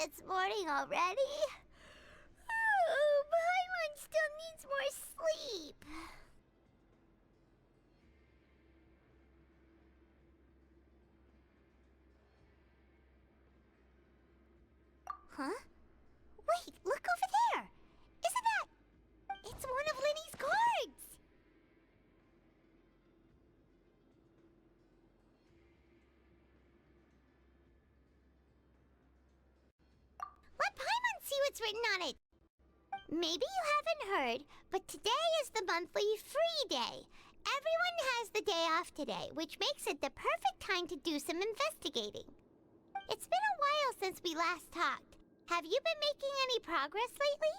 It's morning already. Oh, Paimon still needs more sleep. Huh? Wait, look over there! Isn't that... It's one of Linny's cards! Let Paimon see what's written on it! Maybe you haven't heard, but today is the monthly free day. Everyone has the day off today, which makes it the perfect time to do some investigating. It's been a while since we last talked. Have you been making any progress lately?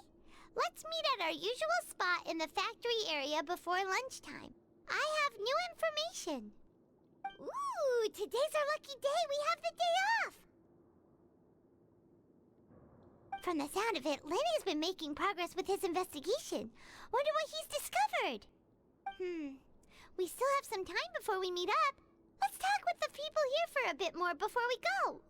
Let's meet at our usual spot in the factory area before lunchtime. I have new information. Ooh, today's our lucky day. We have the day off. From the sound of it, Lenny's been making progress with his investigation. Wonder what he's discovered. We still have some time before we meet up. Let's talk with the people here for a bit more before we go.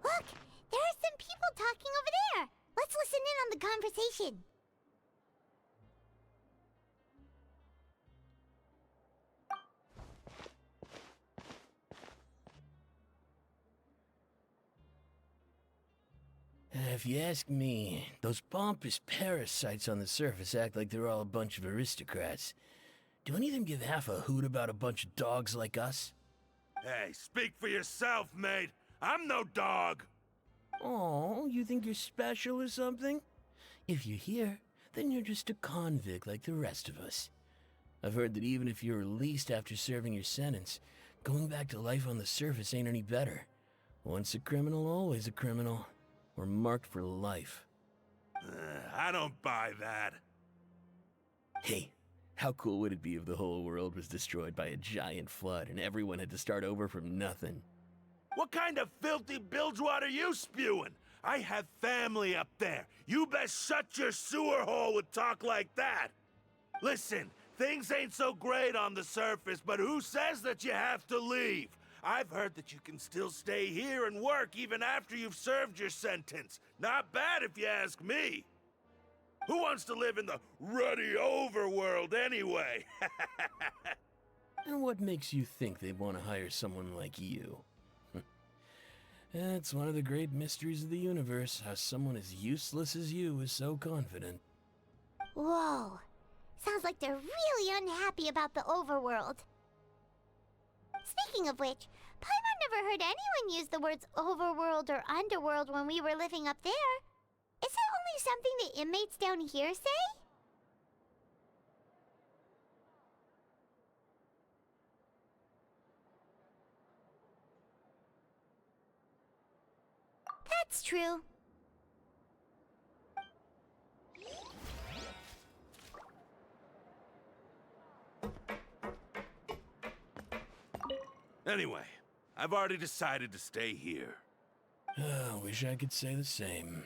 Look, there are some people talking over there. Let's listen in on the conversation. If you ask me, those pompous parasites on the surface act like they're all a bunch of aristocrats. Do any of them give half a hoot about a bunch of dogs like us? Hey, speak for yourself, mate. I'm no dog. Oh, you think you're special or something? If you're here, then you're just a convict like the rest of us. I've heard that even if you're released after serving your sentence, going back to life on the surface ain't any better. Once a criminal, always a criminal. We're marked for life. I don't buy that. Hey, how cool would it be if the whole world was destroyed by a giant flood and everyone had to start over from nothing? What kind of filthy bilgewater are you spewing? I have family up there. You best shut your sewer hole with talk like that. Listen, things ain't so great on the surface, but who says that you have to leave? I've heard that you can still stay here and work even after you've served your sentence. Not bad if you ask me. Who wants to live in the ruddy overworld anyway? And what makes you think they want to hire someone like you? It's one of the great mysteries of the universe, how someone as useless as you is so confident. Whoa. Sounds like they're really unhappy about the overworld. Speaking of which, Paimon never heard anyone use the words overworld or underworld when we were living up there. Is it only something the inmates down here say? That's true. Anyway, I've already decided to stay here. Wish I could say the same.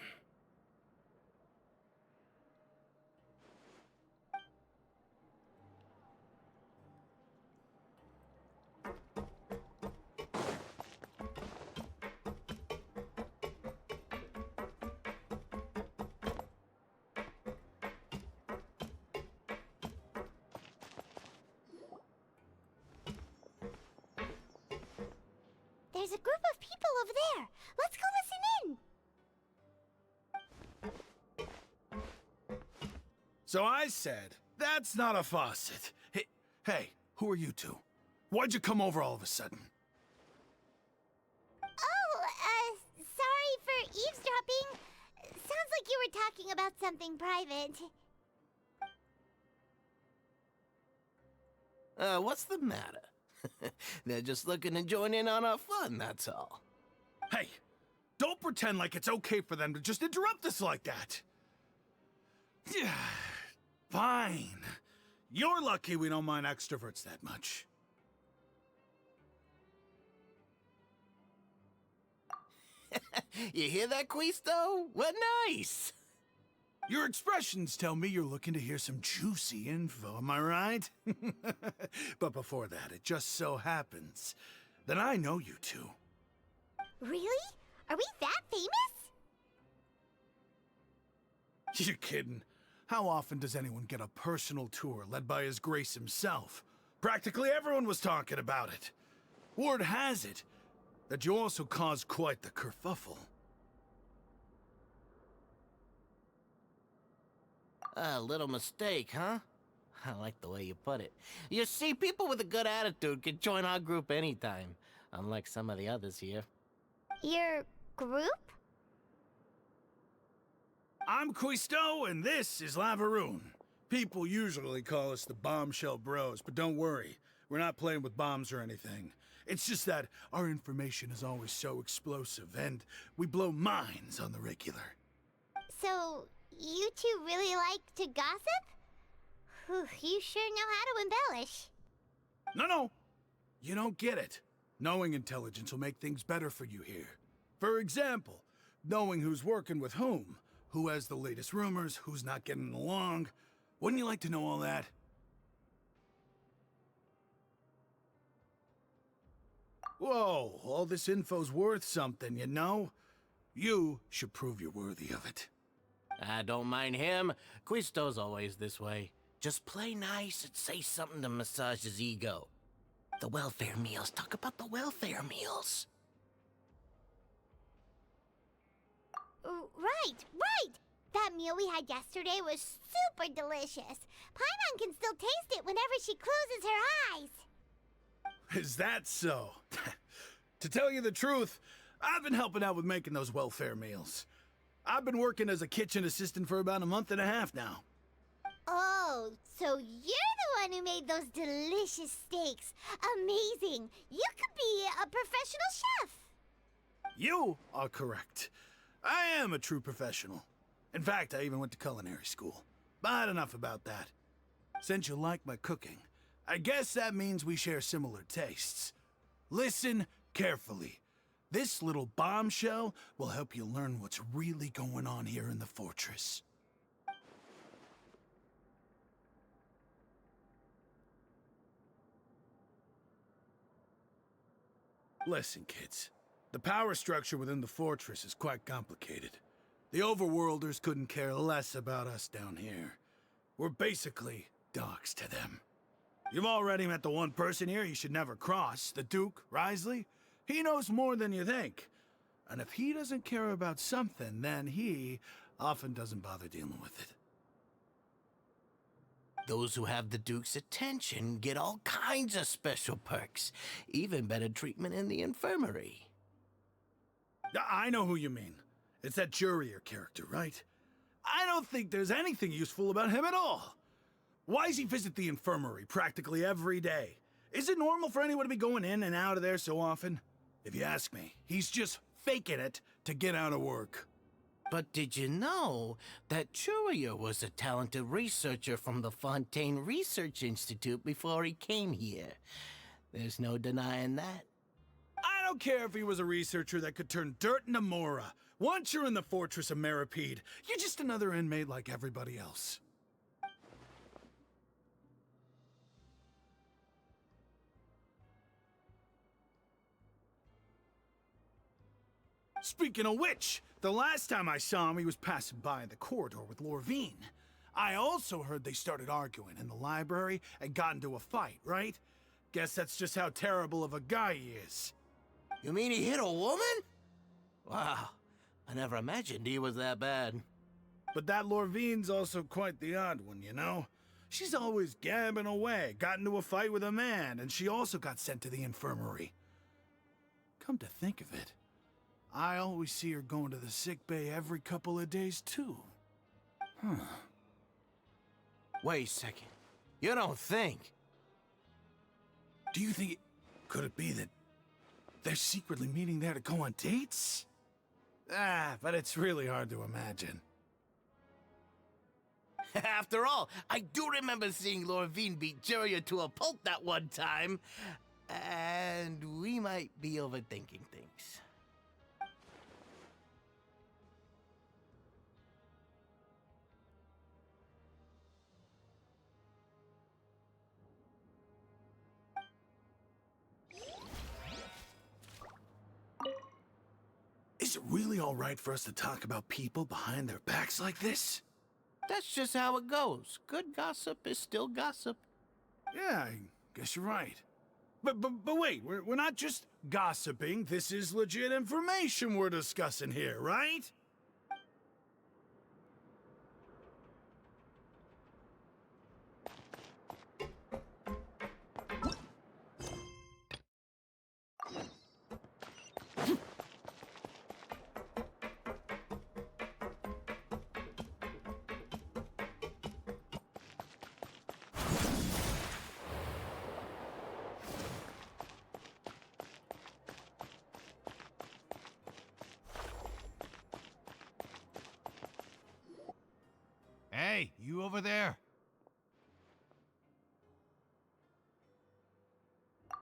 There's a group of people over there. Let's go listen in. So I said, that's not a faucet. Hey, who are you two? Why'd you come over all of a sudden? Oh, sorry for eavesdropping. Sounds like you were were talking about something private. What's the matter? They're just looking to join in on our fun, that's all. Hey, don't pretend like it's okay for them to just interrupt us like that. Yeah, fine. You're lucky we don't mind extroverts that much. You hear that, Quisto? What nice! Your expressions tell me you're looking to hear some juicy info, am I right? But before that, it just so happens that I know you two. Really? Are we that famous? You're kidding. How often does anyone get a personal tour led by His Grace himself? Practically everyone was talking about it. Word has it that you also caused quite the kerfuffle. A little mistake, huh? I like the way you put it. You see, people with a good attitude can join our group anytime, unlike some of the others here. Your group? I'm Quisto, and this is Lavaroon. People usually call us the Bombshell Bros, but don't worry. We're not playing with bombs or anything. It's just that our information is always so explosive, and we blow minds on the regular. So, you two really like to gossip? Whew, you sure know how to embellish. No. You don't get it. Knowing intelligence will make things better for you here. For example, knowing who's working with whom, who has the latest rumors, who's not getting along. Wouldn't you like to know all that? Whoa, all this info's worth something, you know? You should prove you're worthy of it. I don't mind him. Quisto's always this way. Just play nice and say something to massage his ego. The welfare meals. Talk about the welfare meals. Right! That meal we had yesterday was super delicious. Paimon can still taste it whenever she closes her eyes. Is that so? To tell you the truth, I've been helping out with making those welfare meals. I've been working as a kitchen assistant for about a month and a half now. Oh, so you're the one who made those delicious steaks. Amazing. You could be a professional chef. You are correct. I am a true professional. In fact, I even went to culinary school. But enough about that. Since you like my cooking, I guess that means we share similar tastes. Listen carefully. This little bombshell will help you learn what's really going on here in the fortress. Listen, kids. The power structure within the fortress is quite complicated. The overworlders couldn't care less about us down here. We're basically dogs to them. You've already met the one person here you should never cross, the Duke, Risley. He knows more than you think. And if he doesn't care about something, then he often doesn't bother dealing with it. Those who have the Duke's attention get all kinds of special perks, even better treatment in the infirmary. I know who you mean. It's that Jurier character, right? I don't think there's anything useful about him at all. Why does he visit the infirmary practically every day? Is it normal for anyone to be going in and out of there so often? If you ask me, he's just faking it to get out of work. But did you know that Jurier was a talented researcher from the Fontaine Research Institute before he came here? There's no denying that. I don't care if he was a researcher that could turn dirt into Mora. Once you're in the fortress of Meripede, you're just another inmate like everybody else. Speaking of which, the last time I saw him, he was passing by in the corridor with Lorvine. I also heard they started arguing in the library and got into a fight, right? Guess that's just how terrible of a guy he is. You mean he hit a woman? Wow, I never imagined he was that bad. But that Lorvine's also quite the odd one, you know? She's always gabbing away, got into a fight with a man, and she also got sent to the infirmary. Come to think of it, I always see her going to the sick bay every couple of days, too. Wait a second. You don't think? Do you think could it be that they're secretly meeting there to go on dates? But it's really hard to imagine. After all, I do remember seeing Lorvine beat Juria to a pulp that one time. And we might be overthinking things. Is it really all right for us to talk about people behind their backs like this? That's just how it goes. Good gossip is still gossip. Yeah, I guess you're right. But wait, we're not just gossiping. This is legit information we're discussing here, right? Hey, you over there?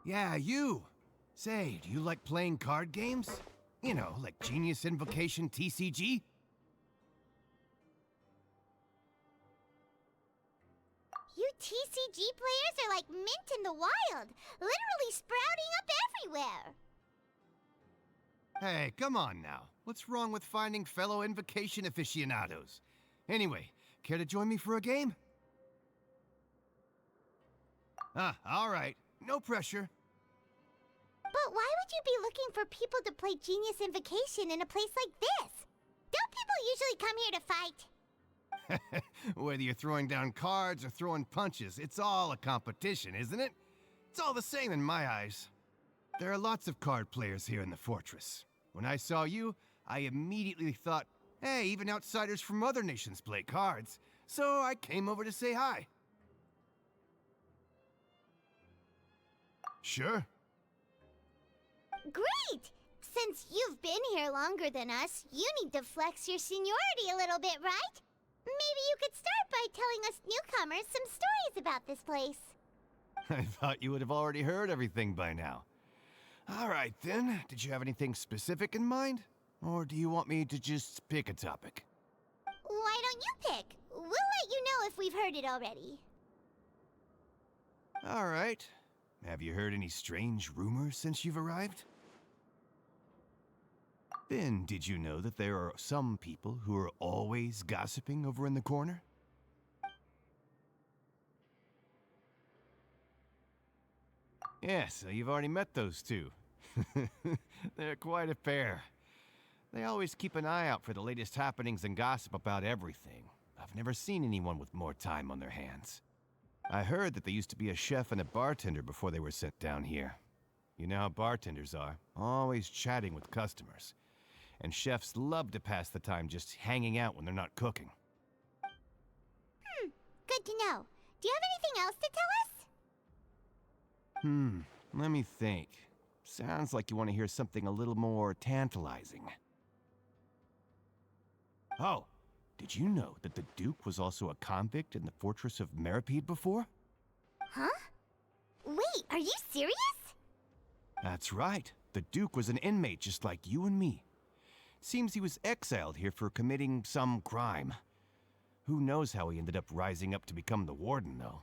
Yeah, you. Say, do you like playing card games? You know, like Genius Invocation TCG? You TCG players are like mint in the wild, literally sprouting up everywhere. Hey, come on now. What's wrong with finding fellow Invocation aficionados? Anyway, care to join me for a game? All right. No pressure. But why would you be looking for people to play Genius Invocation in a place like this? Don't people usually come here to fight? Whether you're throwing down cards or throwing punches, it's all a competition, isn't it? It's all the same in my eyes. There are lots of card players here in the fortress. When I saw you, I immediately thought, hey, even outsiders from other nations play cards. So I came over to say hi. Sure. Great! Since you've been here longer than us, you need to flex your seniority a little bit, right? Maybe you could start by telling us newcomers some stories about this place. I thought you would have already heard everything by now. All right, then. Did you have anything specific in mind? Or do you want me to just pick a topic? Why don't you pick? We'll let you know if we've heard it already. All right. Have you heard any strange rumors since you've arrived? Ben, did you know that there are some people who are always gossiping over in the corner? Yeah, so you've already met those two. They're quite a pair. They always keep an eye out for the latest happenings and gossip about everything. I've never seen anyone with more time on their hands. I heard that they used to be a chef and a bartender before they were sent down here. You know how bartenders are, always chatting with customers. And chefs love to pass the time just hanging out when they're not cooking. Good to know. Do you have anything else to tell us? Let me think. Sounds like you want to hear something a little more tantalizing. Oh, did you know that the Duke was also a convict in the fortress of Meripede before? Huh? Wait, are you serious? That's right. The Duke was an inmate just like you and me. Seems he was exiled here for committing some crime. Who knows how he ended up rising up to become the warden, though.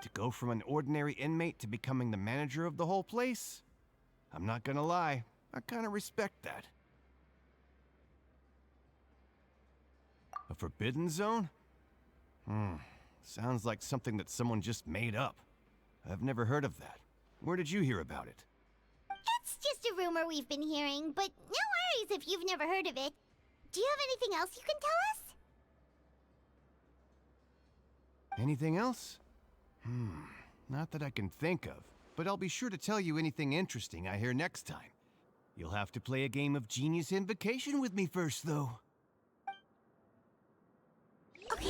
To go from an ordinary inmate to becoming the manager of the whole place? I'm not gonna lie, I kinda respect that. A forbidden zone? Sounds like something that someone just made up. I've never heard of that. Where did you hear about it? It's just a rumor we've been hearing, but no worries if you've never heard of it. Do you have anything else you can tell us? Anything else? Not that I can think of, but I'll be sure to tell you anything interesting I hear next time. You'll have to play a game of Genius Invocation with me first, though. Okay,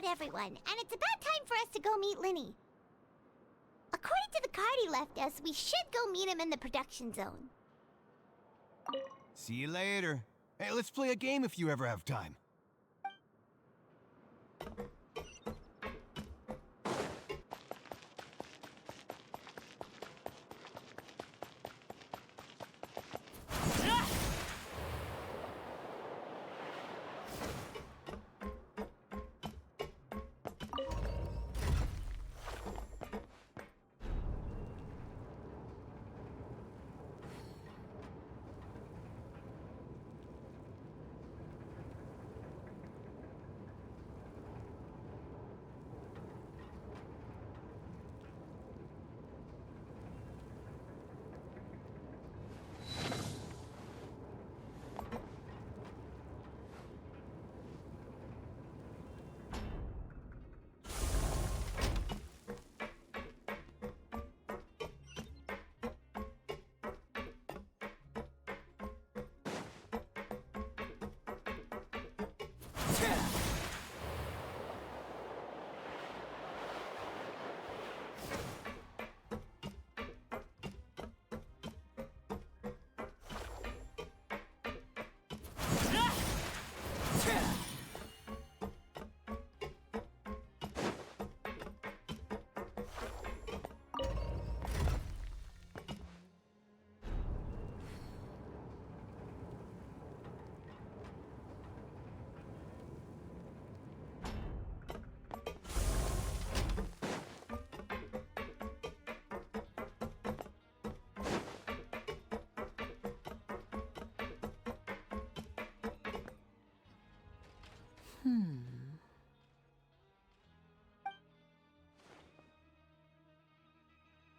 about everyone, and it's about time for us to go meet Linny. According to the card he left us, we should go meet him in the production zone. See you later. Hey, let's play a game if you ever have time.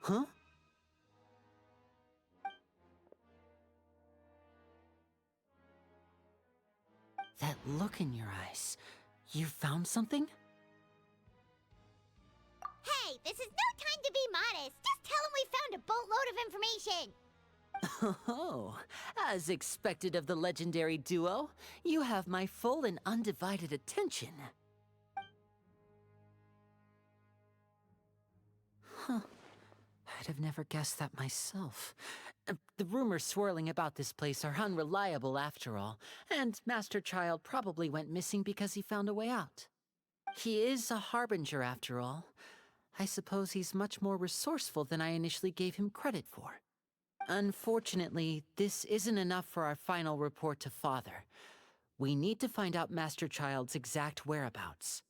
Huh? That look in your eyes. You found something? Hey, this is no time to be modest. Just tell him we found a boatload of information. Oh, as expected of the legendary duo, you have my full and undivided attention. Huh. I'd have never guessed that myself. The rumors swirling about this place are unreliable after all, and Master Child probably went missing because he found a way out. He is a harbinger after all. I suppose he's much more resourceful than I initially gave him credit for. Unfortunately, this isn't enough for our final report to Father. We need to find out Master Child's exact whereabouts.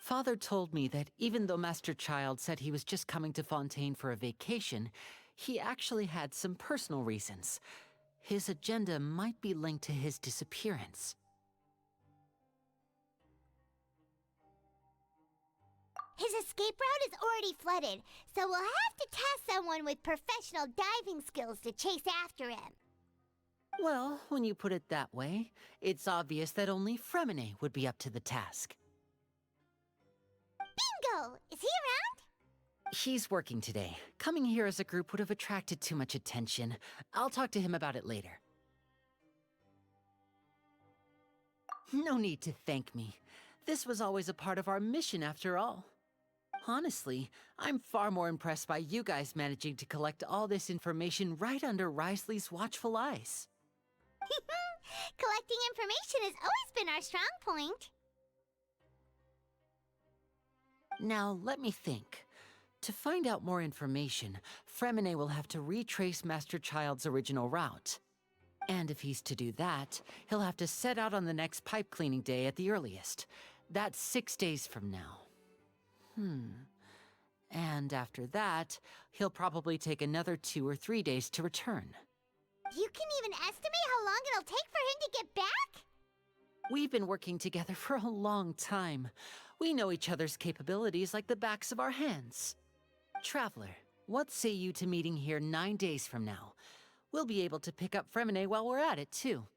Father told me that even though Master Child said he was just coming to Fontaine for a vacation, he actually had some personal reasons. His agenda might be linked to his disappearance. His escape route is already flooded, so we'll have to task someone with professional diving skills to chase after him. Well, when you put it that way, it's obvious that only Fremine would be up to the task. Bingo! Is he around? He's working today. Coming here as a group would have attracted too much attention. I'll talk to him about it later. No need to thank me. This was always a part of our mission after all. Honestly, I'm far more impressed by you guys managing to collect all this information right under Risley's watchful eyes. Collecting information has always been our strong point. Now, let me think. To find out more information, Fremine will have to retrace Master Child's original route. And if he's to do that, he'll have to set out on the next pipe cleaning day at the earliest. That's 6 days from now. And after that, he'll probably take another 2 or 3 days to return. You can even estimate how long it'll take for him to get back? We've been working together for a long time. We know each other's capabilities like the backs of our hands. Traveler, what say you to meeting here 9 days from now? We'll be able to pick up Fremine while we're at it, too.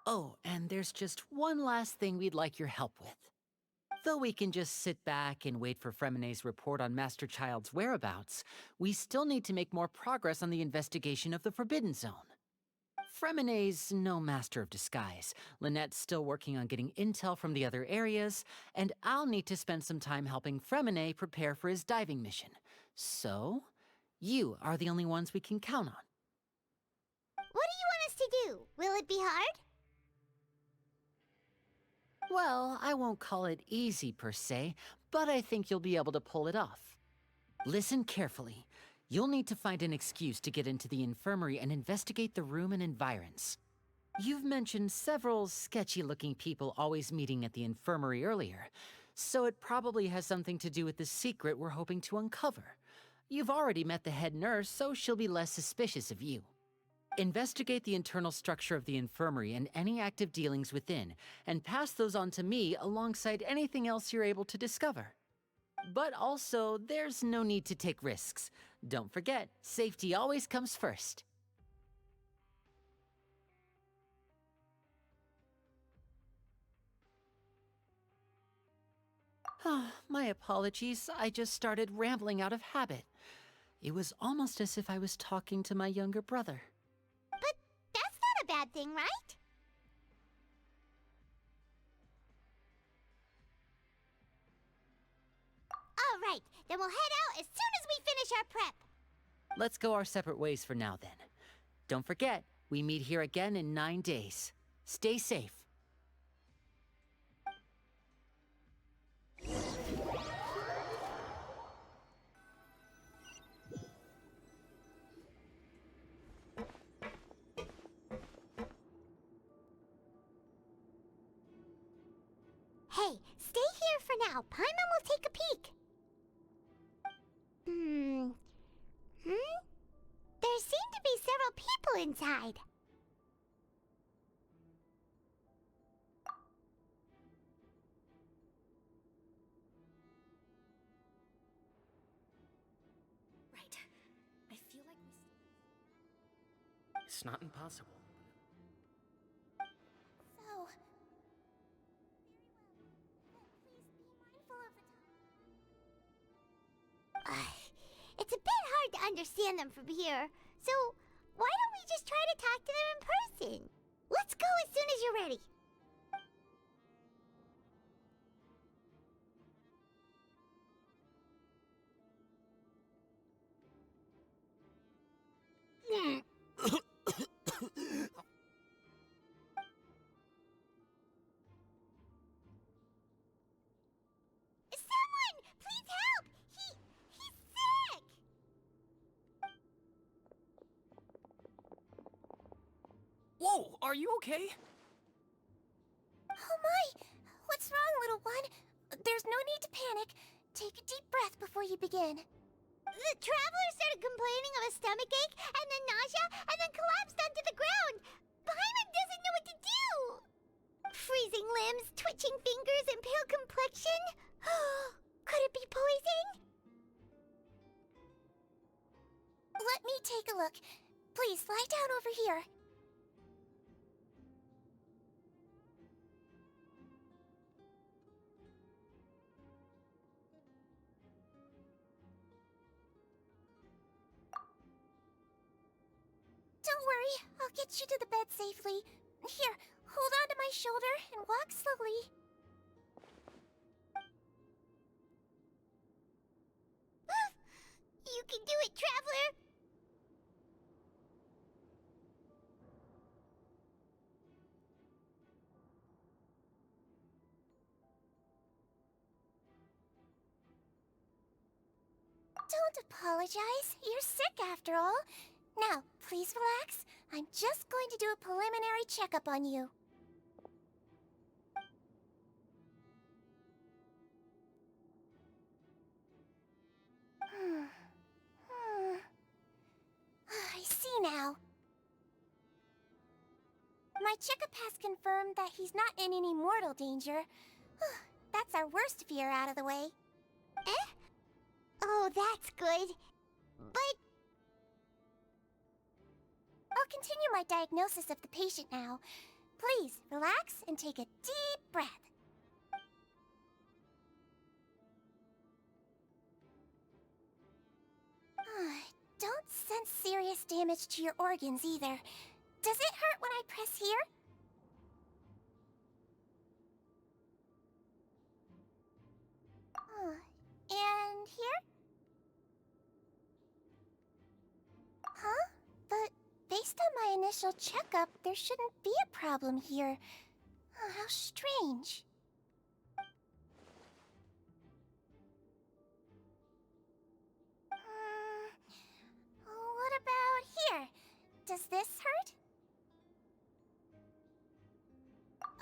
Oh, and there's just one last thing we'd like your help with. Though we can just sit back and wait for Fremine's report on Master Child's whereabouts, we still need to make more progress on the investigation of the Forbidden Zone. Fremene's no master of disguise. Lynette's still working on getting intel from the other areas, and I'll need to spend some time helping Fremene prepare for his diving mission. So, you are the only ones we can count on. What do you want us to do? Will it be hard? Well, I won't call it easy per se, but I think you'll be able to pull it off. Listen carefully. You'll need to find an excuse to get into the infirmary and investigate the room and environs. You've mentioned several sketchy-looking people always meeting at the infirmary earlier, so it probably has something to do with the secret we're hoping to uncover. You've already met the head nurse, so she'll be less suspicious of you. Investigate the internal structure of the infirmary and any active dealings within, and pass those on to me alongside anything else you're able to discover. But also, there's no need to take risks. Don't forget, safety always comes first. My apologies, I just started rambling out of habit. It was almost as if I was talking to my younger brother. But that's not a bad thing, right? All right, then we'll head out as soon as we finish our prep. Let's go our separate ways for now, then. Don't forget, we meet here again in 9 days. Stay safe. Hey, stay here for now. Paimon will take a peek. There seem to be several people inside. Right. I feel like It's not impossible. So... Please be mindful of the time. It's a bit hard to understand them from here, so why don't we just try to talk to them in person? Let's go as soon as you're ready. Someone! Please help! He's sick! Whoa, are you okay? Oh my! What's wrong, little one? There's no need to panic. Take a deep breath before you begin. The traveler started complaining of a stomachache, and then nausea, and then collapsed onto the ground. Paimon doesn't know what to do! Freezing limbs, twitching fingers, and pale complexion? Could it be poison? Let me take a look. Please, lie down over here. Don't worry, I'll get you to the bed safely. Here, hold on to my shoulder and walk slowly. You can do it, Traveler! Don't apologize. You're sick after all. Now, please relax. I'm just going to do a preliminary checkup on you. I see now. My checkup has confirmed that he's not in any mortal danger. That's our worst fear out of the way. Eh? Oh, that's good. But... I'll continue my diagnosis of the patient now. Please, relax and take a deep breath. Don't sense serious damage to your organs either. Does it hurt when I press here? And here? Huh? But based on my initial checkup, there shouldn't be a problem here. Oh, how strange. What about here? Does this hurt?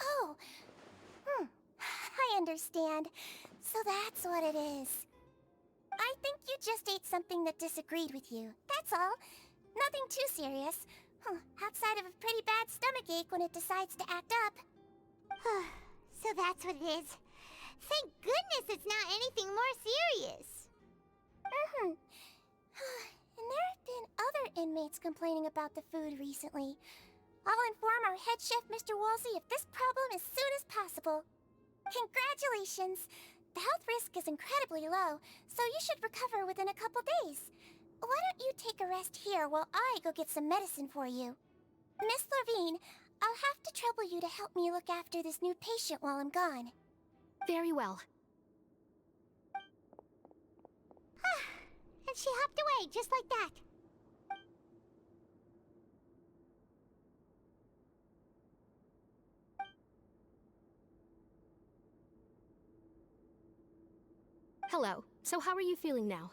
Oh, I understand. So that's what it is. I think you just ate something that disagreed with you. That's all. Nothing too serious. Outside of a pretty bad stomachache when it decides to act up. So that's what it is. Thank goodness it's not anything more serious. And there have been other inmates complaining about the food recently. I'll inform our head chef, Mr. Woolsey, of this problem as soon as possible. Congratulations! The health risk is incredibly low, so you should recover within a couple days. Why don't you take a rest here while I go get some medicine for you? Miss Levine, I'll have to trouble you to help me look after this new patient while I'm gone. Very well. And she hopped away just like that. Hello. So how are you feeling now?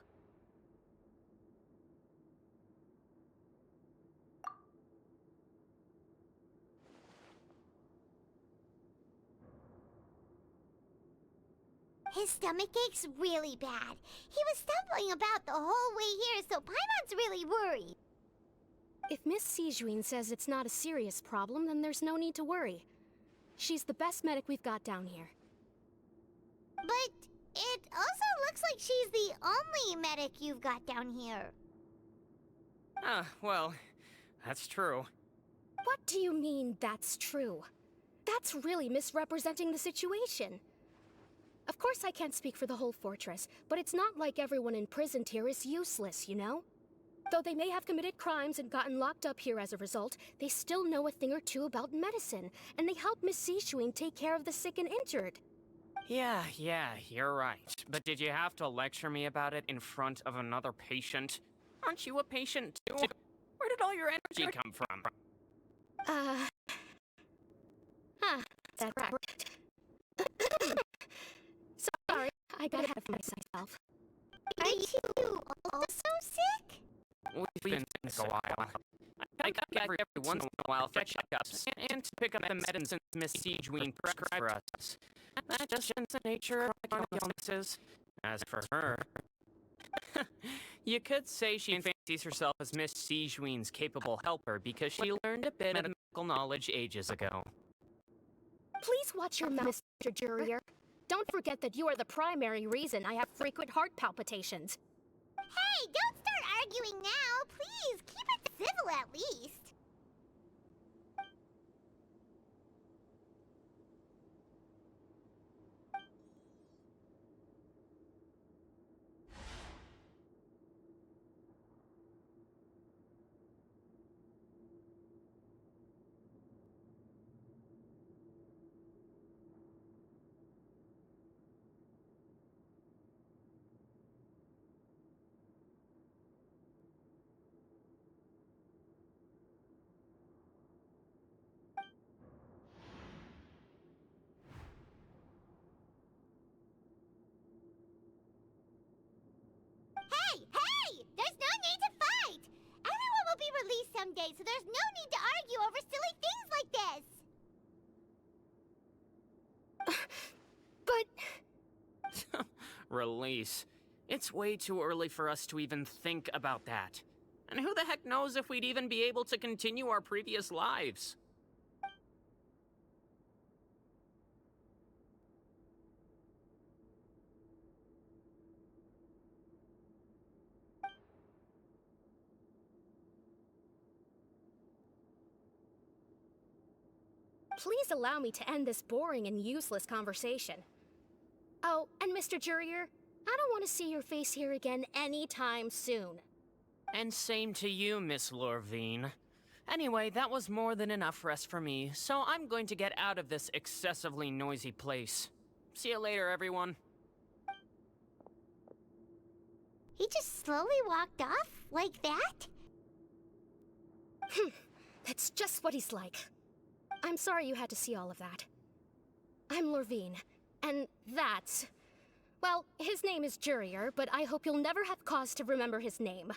His stomach ache's really bad. He was stumbling about the whole way here, so Paimon's really worried. If Miss Sijuin says it's not a serious problem, then there's no need to worry. She's the best medic we've got down here. But it also looks like she's the only medic you've got down here. Well, that's true. What do you mean, that's true? That's really misrepresenting the situation. Of course I can't speak for the whole fortress, but it's not like everyone imprisoned here is useless, you know? Though they may have committed crimes and gotten locked up here as a result, they still know a thing or two about medicine, and they help Miss Sijuin take care of the sick and injured. Yeah, you're right. But did you have to lecture me about it in front of another patient? Aren't you a patient too? Where did all your energy come from? That's correct. Sorry, I got ahead of myself. Are you also sick? We've been sick a while. I got every once in a while for checkups and to pick up the medicines Miss Sijuin prescribed for us. That's just the nature of chronic illnesses. As for her, you could say she fancies herself as Miss Sijuin's capable helper because she learned a bit of medical knowledge ages ago. Please watch your mouth, Mr. Jurier. Don't forget that you are the primary reason I have frequent heart palpitations. Hey, don't start arguing now. Please, keep it civil at least. Hey! There's no need to fight! Everyone will be released someday, so there's no need to argue over silly things like this! But... Release. It's way too early for us to even think about that. And who the heck knows if we'd even be able to continue our previous lives? Please allow me to end this boring and useless conversation. Oh, and Mr. Jurier, I don't want to see your face here again anytime soon. And same to you, Miss Lorvine. Anyway, that was more than enough rest for me, so I'm going to get out of this excessively noisy place. See you later, everyone. He just slowly walked off like that? That's just what he's like. I'm sorry you had to see all of that. I'm Lorvine, and that's... Well, his name is Jurier, but I hope you'll never have cause to remember his name.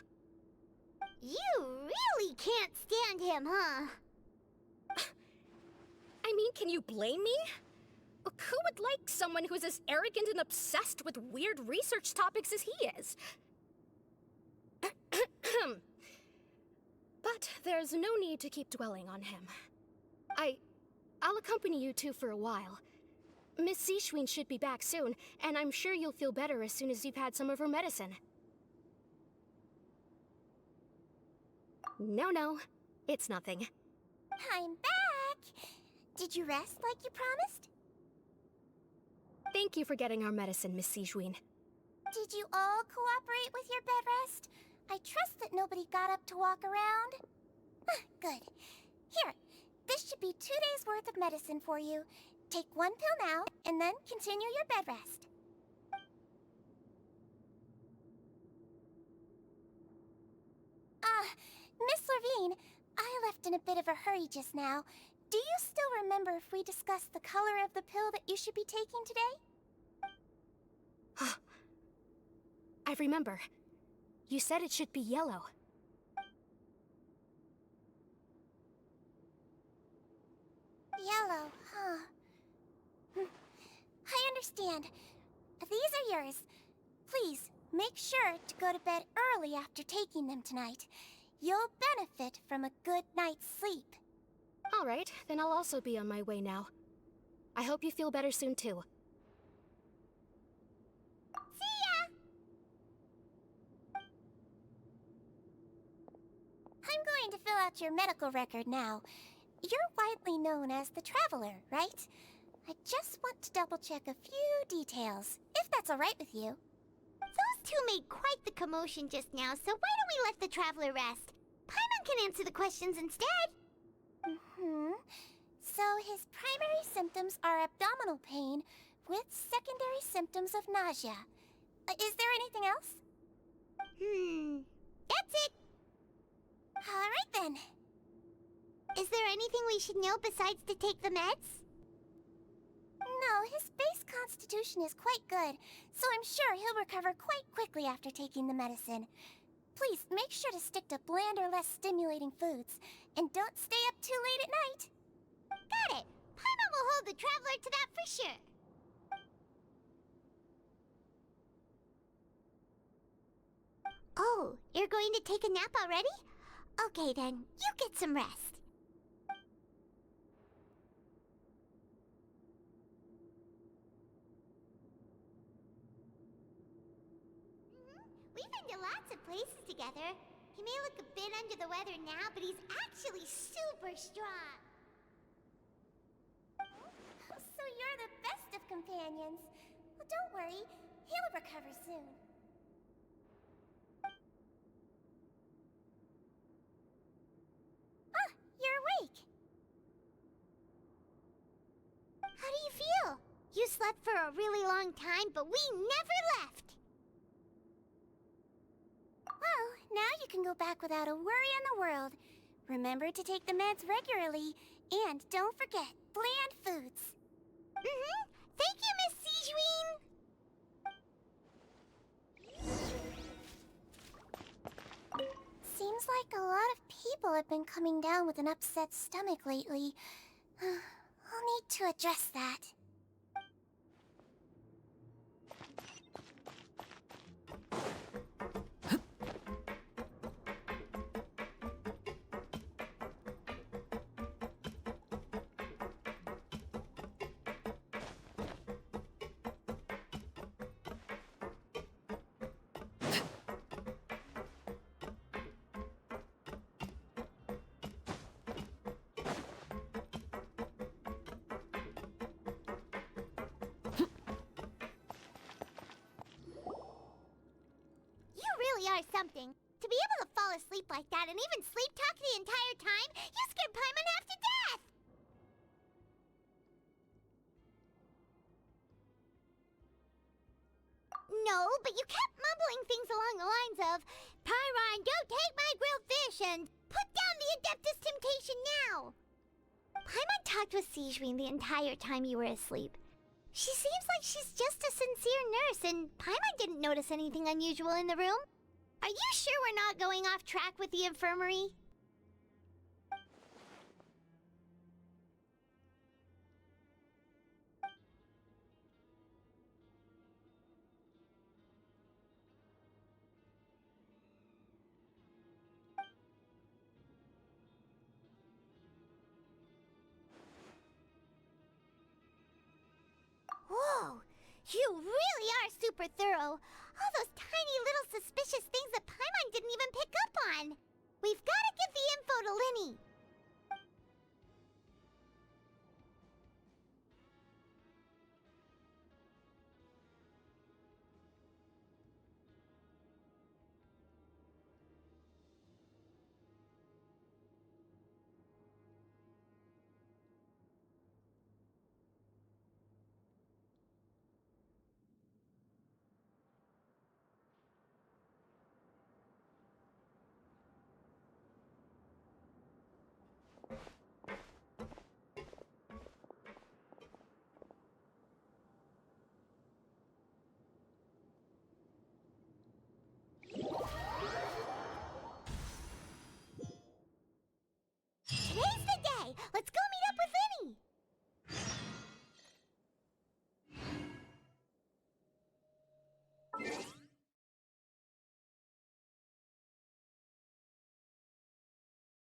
You really can't stand him, huh? I mean, can you blame me? Who would like someone who's as arrogant and obsessed with weird research topics as he is? But there's no need to keep dwelling on him. I'll accompany you two for a while. Miss Zishwin should be back soon, and I'm sure you'll feel better as soon as you've had some of her medicine. No, it's nothing. I'm back! Did you rest like you promised? Thank you for getting our medicine, Miss Zishwin. Did you all cooperate with your bed rest? I trust that nobody got up to walk around. Good. Here, this should be 2 days' worth of medicine for you. Take 1 pill now, and then continue your bed rest. Miss Lorvine, I left in a bit of a hurry just now. Do you still remember if we discussed the color of the pill that you should be taking today? I remember. You said it should be yellow. Yellow, huh? I understand. These are yours. Please, make sure to go to bed early after taking them tonight. You'll benefit from a good night's sleep. All right, then I'll also be on my way now. I hope you feel better soon, too. See ya! I'm going to fill out your medical record now. You're widely known as the Traveler, right? I just want to double-check a few details, if that's all right with you. Those two made quite the commotion just now, so why don't we let the Traveler rest? Paimon can answer the questions instead. So his primary symptoms are abdominal pain with secondary symptoms of nausea. Is there anything else? That's it. All right then. Is there anything we should know besides to take the meds? No, his base constitution is quite good, so I'm sure he'll recover quite quickly after taking the medicine. Please, make sure to stick to bland or less stimulating foods, and don't stay up too late at night. Got it! Paimon will hold the Traveler to that for sure. Oh, you're going to take a nap already? Okay then, you get some rest. We've been to lots of places together. He may look a bit under the weather now, but he's actually super strong. So you're the best of companions. Well, don't worry. He'll recover soon. Ah, you're awake. How do you feel? You slept for a really long time, but we never left. Well, now you can go back without a worry in the world. Remember to take the meds regularly, and don't forget, bland foods. Thank you, Miss Zishwin. Seems like a lot of people have been coming down with an upset stomach lately. I'll need to address that. You really are something. To be able to fall fall asleep like that and even sleep talk the entire time? You scared Paimon half to death! No, but you kept mumbling things along the lines of, Pyron, don't take my grilled fish, and put down the Adeptus Temptation now! Paimon talked with Sigewinne the entire time you were asleep. She seems like she's just a sincere nurse, and Paimon didn't notice anything unusual in the room. Are you sure we're not going off track with the infirmary? Whoa! You really are super thorough. All those tiny little suspicious things that Paimon didn't even pick up on. We've got to give the info to Linny. Today's the day! Let's go